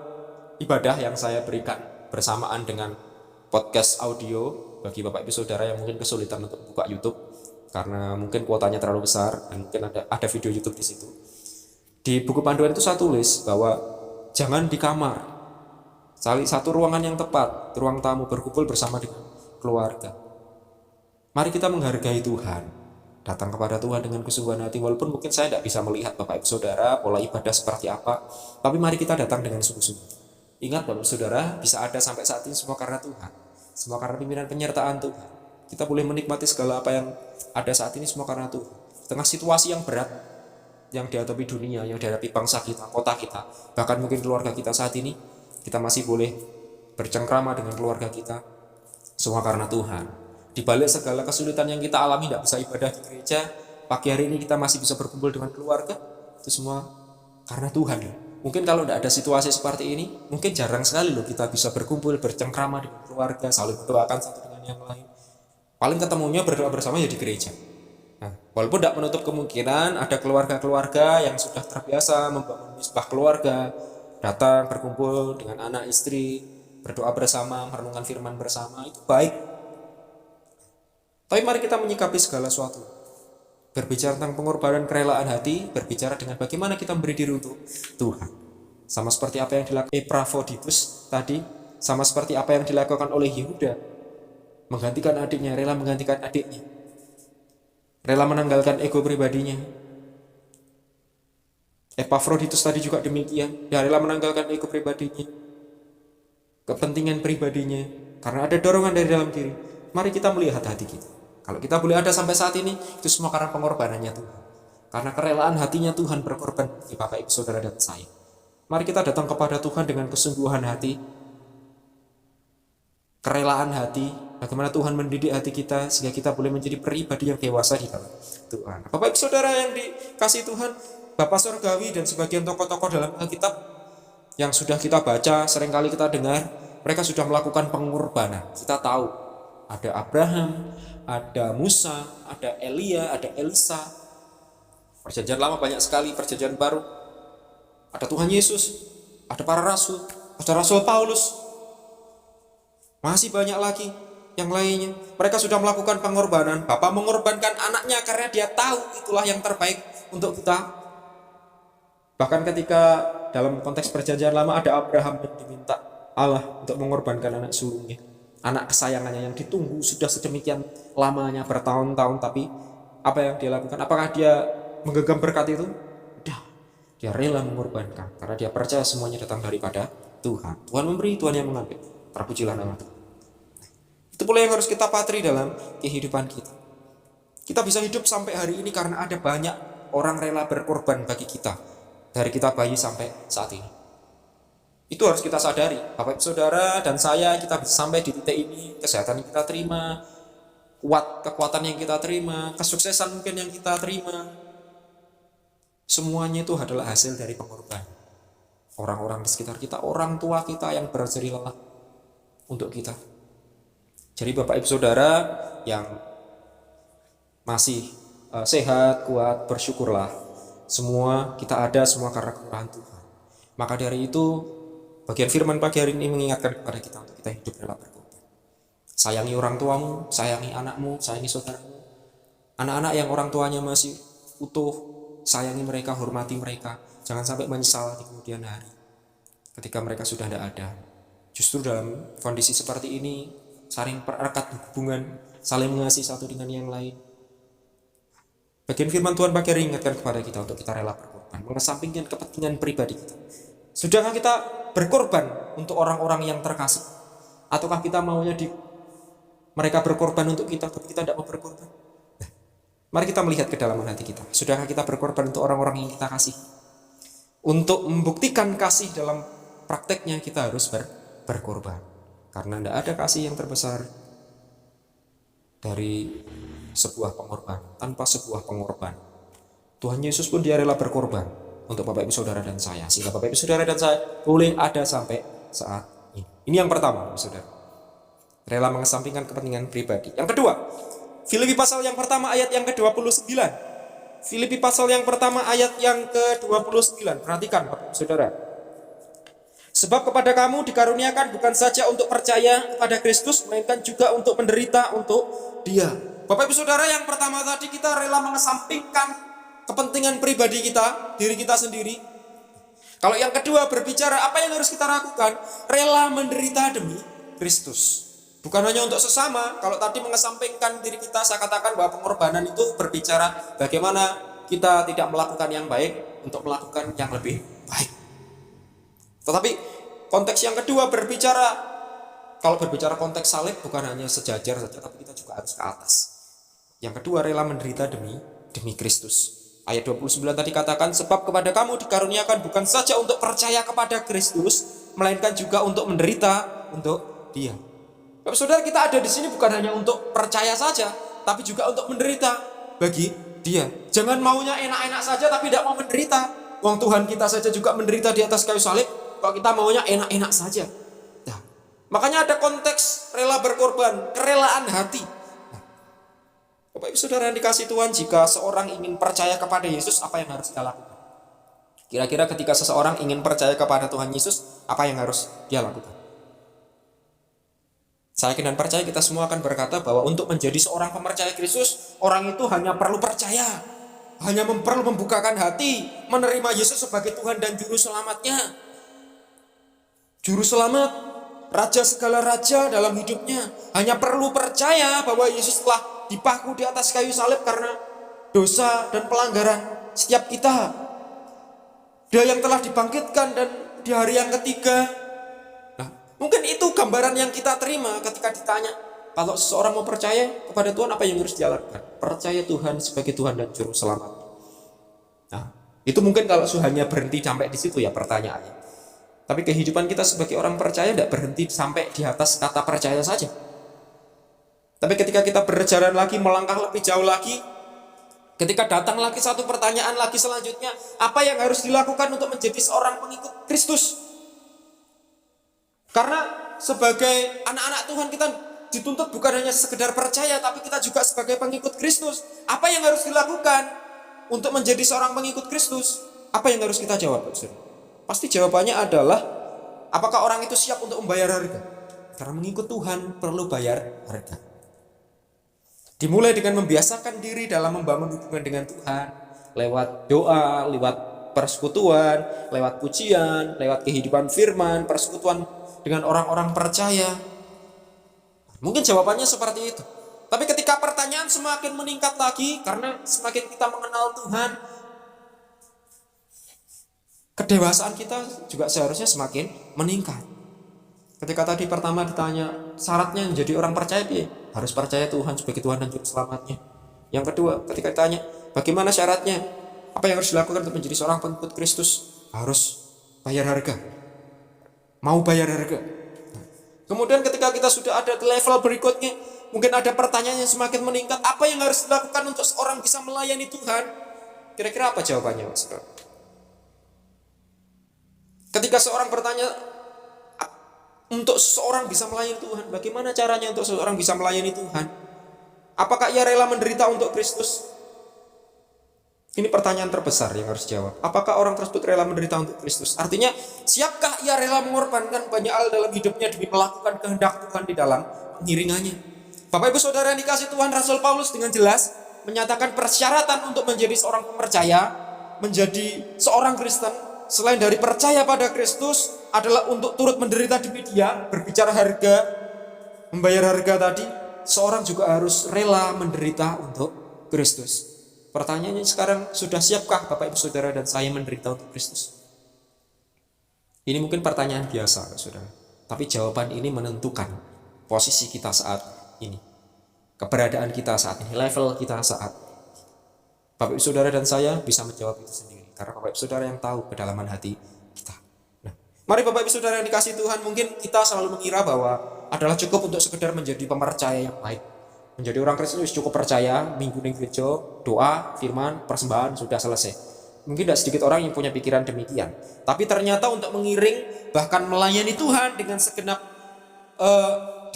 ibadah yang saya berikan bersamaan dengan podcast audio bagi Bapak Ibu Saudara yang mungkin kesulitan untuk buka YouTube karena mungkin kuotanya terlalu besar dan mungkin ada video YouTube di situ. Di buku panduan itu saya tulis bahwa jangan di kamar. Cari satu ruangan yang tepat, ruang tamu, berkumpul bersama dengan keluarga. Mari kita menghargai Tuhan, datang kepada Tuhan dengan kesungguhan hati. Walaupun mungkin saya tidak bisa melihat Bapak Ibu Saudara pola ibadah seperti apa, tapi mari kita datang dengan sungguh-sungguh. Ingat Bapak Ibu Saudara, bisa ada sampai saat ini semua karena Tuhan, semua karena pimpinan penyertaan Tuhan. Kita boleh menikmati segala apa yang ada saat ini semua karena Tuhan. Di tengah situasi yang berat yang dihadapi dunia, yang dihadapi bangsa kita, kota kita, bahkan mungkin keluarga kita saat ini, kita masih boleh bercengkrama dengan keluarga kita, semua karena Tuhan. Di balik segala kesulitan yang kita alami, tidak bisa ibadah di gereja, pagi hari ini kita masih bisa berkumpul dengan keluarga, itu semua karena Tuhan. Mungkin kalau tidak ada situasi seperti ini, mungkin jarang sekali loh kita bisa berkumpul, bercengkrama dengan keluarga, saling mendoakan satu dengan yang lain. Paling ketemunya berdoa bersama ya di gereja. Nah, walaupun tidak menutup kemungkinan ada keluarga-keluarga yang sudah terbiasa membangun misbah keluarga, datang berkumpul dengan anak istri, berdoa bersama, merenungkan firman bersama, itu baik. Tapi mari kita menyikapi segala sesuatu. Berbicara tentang pengorbanan kerelaan hati, berbicara dengan bagaimana kita memberi diri untuk Tuhan. Sama seperti apa yang dilakukan Epaphroditus tadi, sama seperti apa yang dilakukan oleh Yehuda, menggantikan adiknya, rela menggantikan adiknya, rela menanggalkan ego pribadinya. Epaphroditus tadi juga demikian, dia rela menanggalkan ego pribadinya, kepentingan pribadinya, karena ada dorongan dari dalam diri. Mari kita melihat hati kita. Kalau kita boleh ada sampai saat ini, itu semua karena pengorbanannya Tuhan, karena kerelaan hatinya Tuhan berkorban di Bapak Ibu Saudara dan saya. Mari kita datang kepada Tuhan dengan kesungguhan hati, kerelaan hati, Bagaimana Tuhan mendidik hati kita sehingga kita boleh menjadi pribadi yang dewasa di dalam Tuhan. Bapak Ibu Saudara yang dikasihi Tuhan, Bapak Surgawi dan sebagian tokoh-tokoh dalam Alkitab yang sudah kita baca, seringkali kita dengar, mereka sudah melakukan pengorbanan. Kita tahu ada Abraham, ada Musa, ada Elia, ada Elisa. Perjanjian lama banyak sekali, perjanjian baru. Ada Tuhan Yesus, ada para rasul, ada Rasul Paulus. Masih banyak lagi yang lainnya. Mereka sudah melakukan pengorbanan. Bapa mengorbankan anaknya karena dia tahu itulah yang terbaik untuk kita. Bahkan ketika dalam konteks perjanjian lama ada Abraham yang diminta Allah untuk mengorbankan anak sulungnya, anak kesayangannya yang ditunggu sudah sedemikian lamanya bertahun-tahun, tapi apa yang dia lakukan? Apakah dia menggenggam berkat itu? Tidak. Dia rela mengorbankan karena dia percaya semuanya datang daripada Tuhan. Tuhan memberi, Tuhan yang mengambil. Terpujilah nama Tuhan. Itu pula yang harus kita patri dalam kehidupan kita. Kita bisa hidup sampai hari ini karena ada banyak orang rela berkorban bagi kita. Dari kita bayi sampai saat ini. Itu harus kita sadari. Bapak Ibu Saudara dan saya, kita bisa sampai di titik ini. Kesehatan yang kita terima, kekuatan yang kita terima, kesuksesan mungkin yang kita terima. Semuanya itu adalah hasil dari pengorbanan. Orang-orang di sekitar kita, orang tua kita yang berjerih lelah untuk kita. Jadi Bapak Ibu Saudara yang masih sehat, kuat, bersyukurlah. Semua kita ada semua karena kemurahan Tuhan. Maka dari itu bagian firman pagi hari ini mengingatkan kepada kita untuk kita hidup rela berkorban. Sayangi orang tuamu, sayangi anakmu, sayangi saudaramu. Anak-anak yang orang tuanya masih utuh, sayangi mereka, hormati mereka. Jangan sampai menyesal di kemudian hari ketika mereka sudah tidak ada. Justru dalam kondisi seperti ini, saling perekat hubungan, saling mengasihi satu dengan yang lain. Bagian firman Tuhan pagi hari ingatkan kepada kita untuk kita rela berkorban, mengesampingkan kepentingan pribadi kita. Sudahkah kita berkorban untuk orang-orang yang terkasih? Ataukah kita maunya mereka berkorban untuk kita, tapi kita tidak mau berkorban? Nah, mari kita melihat ke dalam hati kita. Sudahkah kita berkorban untuk orang-orang yang kita kasih? Untuk membuktikan kasih dalam prakteknya kita harus berkorban. Karena tidak ada kasih yang terbesar dari sebuah pengorbanan. Tanpa sebuah pengorbanan, Tuhan Yesus pun dia rela berkorban untuk Bapak Ibu Saudara dan saya, sehingga Bapak Ibu Saudara dan saya boleh ada sampai saat ini. Ini yang pertama, Bapak Saudara, rela mengesampingkan kepentingan pribadi. Yang kedua, Filipi pasal yang pertama ayat yang ke-29. Filipi pasal yang pertama ayat yang ke-29. Perhatikan Bapak Ibu Saudara. Sebab kepada kamu dikaruniakan bukan saja untuk percaya kepada Kristus, melainkan juga untuk menderita untuk Dia. Bapak Ibu Saudara, yang pertama tadi kita rela mengesampingkan kepentingan pribadi kita, diri kita sendiri. Kalau yang kedua berbicara apa yang harus kita lakukan, rela menderita demi Kristus. Bukan hanya untuk sesama. Kalau tadi mengesampingkan diri kita, saya katakan bahwa pengorbanan itu berbicara bagaimana kita tidak melakukan yang baik untuk melakukan yang lebih baik. Tetapi konteks yang kedua berbicara, kalau berbicara konteks salib bukan hanya sejajar saja, tapi kita juga harus ke atas. Yang kedua, rela menderita demi Kristus. Ayat 29 tadi katakan, sebab kepada kamu dikaruniakan bukan saja untuk percaya kepada Kristus, melainkan juga untuk menderita untuk Dia. Bapak Saudara, kita ada di sini bukan hanya untuk percaya saja, tapi juga untuk menderita bagi Dia. Jangan maunya enak-enak saja tapi tidak mau menderita. Wong Tuhan kita saja juga menderita di atas kayu salib, kalau kita maunya enak-enak saja. Nah, makanya ada konteks rela berkorban, kerelaan hati. Bapak Ibu Saudara yang dikasih Tuhan, jika seorang ingin percaya kepada Yesus, apa yang harus dia lakukan? Kira-kira ketika seseorang ingin percaya kepada Tuhan Yesus, apa yang harus dia lakukan? Saya yakin dan percaya kita semua akan berkata bahwa untuk menjadi seorang pemercaya Kristus, orang itu hanya perlu percaya, hanya perlu membukakan hati, menerima Yesus sebagai Tuhan dan Juru Selamatnya. Juru Selamat, Raja segala raja dalam hidupnya, hanya perlu percaya bahwa Yesus telah dipaku di atas kayu salib karena dosa dan pelanggaran setiap kita. Dia yang telah dibangkitkan dan di hari yang ketiga. Nah, mungkin itu gambaran yang kita terima ketika ditanya, kalau seseorang mau percaya kepada Tuhan, apa yang harus dia lakukan? Percaya Tuhan sebagai Tuhan dan Juru Selamat. Nah, itu mungkin kalau hanya berhenti sampai di situ ya pertanyaannya. Tapi kehidupan kita sebagai orang percaya tidak berhenti sampai di atas kata percaya saja. Tapi ketika kita berjalan lagi, melangkah lebih jauh lagi, ketika datang lagi satu pertanyaan lagi selanjutnya, apa yang harus dilakukan untuk menjadi seorang pengikut Kristus? Karena sebagai anak-anak Tuhan kita dituntut bukan hanya sekedar percaya, tapi kita juga sebagai pengikut Kristus. Apa yang harus dilakukan untuk menjadi seorang pengikut Kristus? Apa yang harus kita jawab? Pasti jawabannya adalah, apakah orang itu siap untuk membayar harga? Karena mengikut Tuhan perlu bayar harga. Dimulai dengan membiasakan diri dalam membangun hubungan dengan Tuhan, lewat doa, lewat persekutuan, lewat pujian, lewat kehidupan firman, persekutuan dengan orang-orang percaya. Mungkin jawabannya seperti itu. Tapi ketika pertanyaan semakin meningkat lagi, karena semakin kita mengenal Tuhan, kedewasaan kita juga seharusnya semakin meningkat. Ketika tadi pertama ditanya syaratnya menjadi orang percaya, harus percaya Tuhan sebagai Tuhan dan Juru Selamatnya. Yang kedua, ketika ditanya bagaimana syaratnya, apa yang harus dilakukan untuk menjadi seorang pengikut Kristus, harus bayar harga, mau bayar harga. Kemudian ketika kita sudah ada di level berikutnya, mungkin ada pertanyaan yang semakin meningkat, apa yang harus dilakukan untuk seorang bisa melayani Tuhan? Kira-kira apa jawabannya, Mas? Ketika seorang bertanya, untuk seseorang bisa melayani Tuhan, bagaimana caranya untuk seseorang bisa melayani Tuhan? Apakah ia rela menderita untuk Kristus? Ini pertanyaan terbesar yang harus dijawab. Apakah orang tersebut rela menderita untuk Kristus? Artinya, siapkah ia rela mengorbankan banyak hal dalam hidupnya demi melakukan kehendak Tuhan di dalam pengiringannya? Bapak Ibu Saudara yang dikasihi Tuhan, Rasul Paulus dengan jelas menyatakan persyaratan untuk menjadi seorang percaya, menjadi seorang Kristen, selain dari percaya pada Kristus, adalah untuk turut menderita demi Dia. Berbicara harga, membayar harga tadi, seorang juga harus rela menderita untuk Kristus. Pertanyaannya sekarang, sudah siapkah Bapak Ibu Saudara dan saya menderita untuk Kristus? Ini mungkin pertanyaan biasa, Saudara. Tapi jawaban ini menentukan posisi kita saat ini, keberadaan kita saat ini, level kita saat ini. Bapak Ibu Saudara dan saya bisa menjawab itu sendiri, karena Bapak Ibu Saudara yang tahu kedalaman hati kita. Nah, mari Bapak Ibu Saudara yang dikasihi Tuhan, mungkin kita selalu mengira bahwa adalah cukup untuk sekedar menjadi pemercaya yang baik. Menjadi orang Kristen cukup percaya, minggu ning gereja, doa, firman, persembahan, sudah selesai. Mungkin tidak sedikit orang yang punya pikiran demikian. Tapi ternyata untuk mengiring, bahkan melayani Tuhan dengan segenap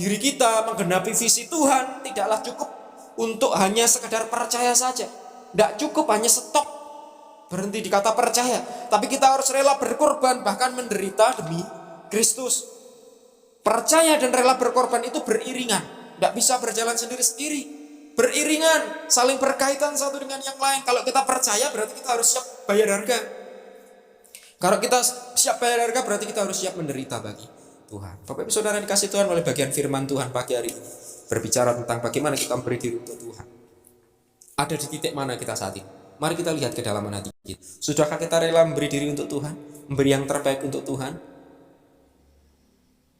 diri kita, menggenapi visi Tuhan, tidaklah cukup untuk hanya sekedar percaya saja. Tidak cukup hanya stop, berhenti di kata percaya. Tapi kita harus rela berkorban, bahkan menderita demi Kristus. Percaya dan rela berkorban itu beriringan. Tidak bisa berjalan sendiri-sendiri, beriringan, saling berkaitan satu dengan yang lain. Kalau kita percaya berarti kita harus siap bayar harga. Kalau kita siap bayar harga berarti kita harus siap menderita bagi Tuhan. Bapak Ibu Saudara dikasih Tuhan, oleh bagian firman Tuhan pagi hari ini berbicara tentang bagaimana kita memberi diri untuk Tuhan. Ada di titik mana kita saat ini? Mari kita lihat ke dalam hati kita. Sudahkah kita rela memberi diri untuk Tuhan, memberi yang terbaik untuk Tuhan,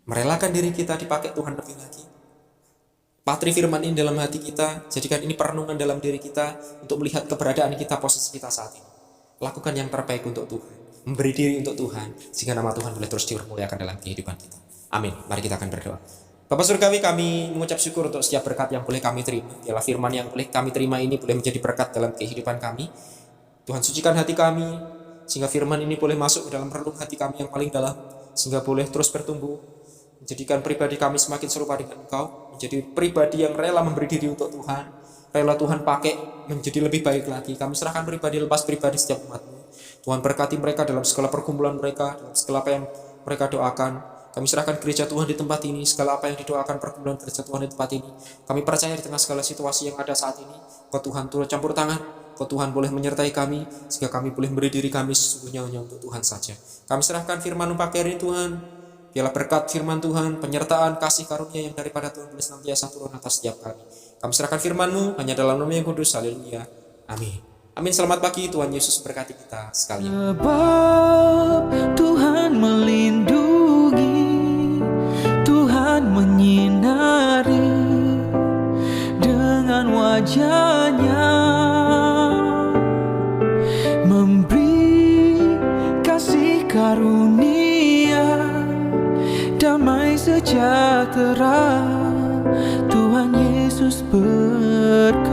merelakan diri kita dipakai Tuhan lebih lagi? Patri firman ini dalam hati kita, jadikan ini perenungan dalam diri kita untuk melihat keberadaan kita, posisi kita saat ini. Lakukan yang terbaik untuk Tuhan, memberi diri untuk Tuhan, sehingga nama Tuhan boleh terus dimuliakan dalam kehidupan kita. Amin. Mari kita akan berdoa. Bapak Surgawi, kami mengucap syukur untuk setiap berkat yang boleh kami terima. Ialah firman yang boleh kami terima ini boleh menjadi berkat dalam kehidupan kami. Tuhan, sucikan hati kami, sehingga firman ini boleh masuk ke dalam relung hati kami yang paling dalam, sehingga boleh terus bertumbuh, menjadikan pribadi kami semakin serupa dengan Engkau, menjadi pribadi yang rela memberi diri untuk Tuhan, rela Tuhan pakai menjadi lebih baik lagi. Kami serahkan pribadi lepas pribadi setiap umat-Mu. Tuhan, berkati mereka dalam segala pergumulan mereka, dalam segala apa yang mereka doakan. Kami serahkan gereja Tuhan di tempat ini, segala apa yang didoakan pergumulan gereja Tuhan di tempat ini. Kami percaya di tengah segala situasi yang ada saat ini, Kau Tuhan turut campur tangan, Kau Tuhan boleh menyertai kami, sehingga kami boleh memberi diri kami sesungguhnya hanya untuk Tuhan saja. Kami serahkan firman-Mu pagi hari ini Tuhan. Biarlah berkat firman Tuhan, penyertaan, kasih karunia yang daripada Tuhan boleh senantiasa turun atas setiap kami. Kami serahkan firman-Mu hanya dalam nama yang kudus. Haleluya. Amin. Amin. Selamat pagi. Tuhan Yesus berkati kita sekalian.
Sebab Tuhan melindungi, Tuhan menyinari dengan wajah-Nya, memberi kasih karunia, damai sejahtera. Tuhan Yesus Yesus berkata,